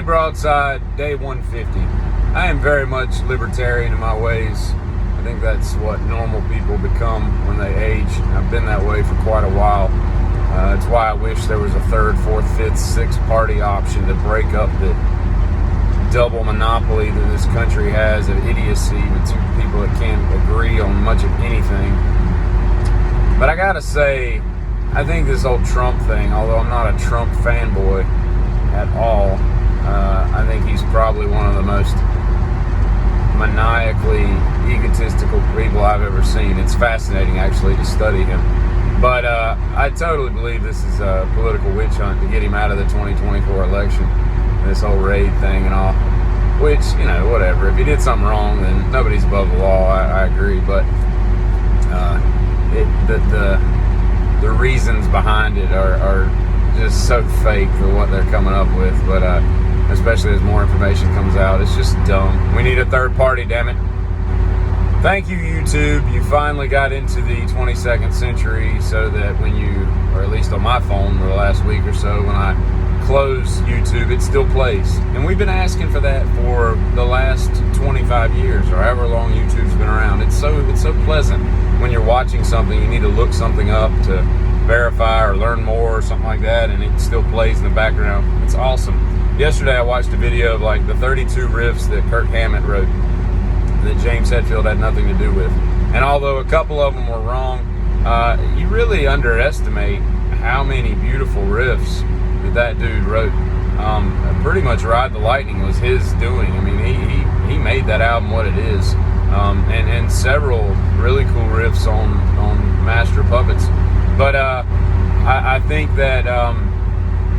Broadside, day 150. I am very much libertarian in my ways. I think that's what normal people become when they age. I've been that way for quite a while. It's why I wish there was a third, fourth, fifth, sixth party option to break up the double monopoly that this country has of idiocy with two people that can't agree on much of anything. But I gotta say, I think this whole Trump thing, although I'm not a Trump fanboy at all, I think he's probably one of the most maniacally egotistical people I've ever seen. It's fascinating, actually, to study him. But I totally believe this is a political witch hunt to get him out of the 2024 election, this whole raid thing and all. Which, you know, whatever. If he did something wrong, then nobody's above the law. I agree. But the reasons behind it are just so fake for what they're coming up with. But especially as more information comes out, it's just dumb. We need a third party, damn it. Thank you, YouTube. You finally got into the 22nd century so that when you, or at least on my phone for the last week or so, when I close YouTube, it still plays. And we've been asking for that for the last 25 years or however long YouTube's been around. It's so pleasant when you're watching something, you need to look something up to verify or learn more or something like that, and it still plays in the background. It's awesome. Yesterday I watched a video of like the 32 riffs that Kirk Hammett wrote that James Hetfield had nothing to do with. And although a couple of them were wrong, you really underestimate how many beautiful riffs that dude wrote. Pretty much Ride the Lightning was his doing. I mean, he made that album what it is. And several really cool riffs on Master of Puppets. But I think that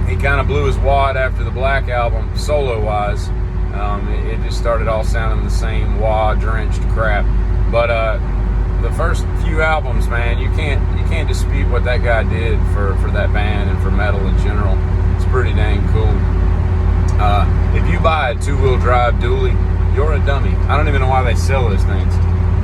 he kind of blew his wad after the Black Album, solo-wise. It just started all sounding the same wah-drenched crap. But the first few albums, man, you can't dispute what that guy did for that band and for metal in general. It's pretty dang cool. If you buy a two-wheel drive dually, you're a dummy. I don't even know why they sell those things.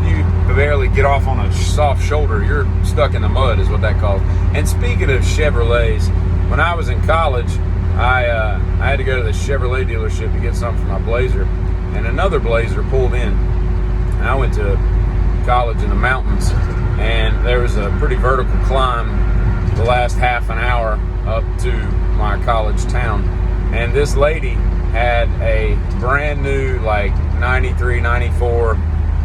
You barely get off on a soft shoulder, you're stuck in the mud is what that calls. And speaking of Chevrolets, when I was in college, I had to go to the Chevrolet dealership to get something for my Blazer, and another Blazer pulled in. And I went to college in the mountains, and there was a pretty vertical climb the last half an hour up to my college town. And this lady had a brand new, like 93, 94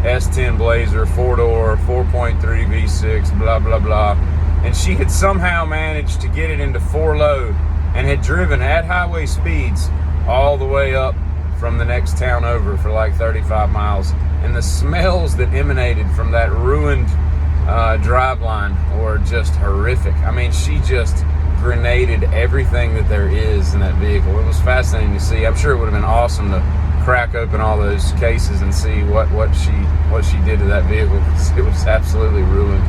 S10 Blazer, 4-door, 4.3 V6, blah, blah, blah. And she had somehow managed to get it into 4-load and had driven at highway speeds all the way up from the next town over for like 35 miles. And the smells that emanated from that ruined driveline were just horrific. I mean, she just grenaded everything that there is in that vehicle. It was fascinating to see. I'm sure it would have been awesome to crack open all those cases and see what she did to that vehicle, because it was absolutely ruined.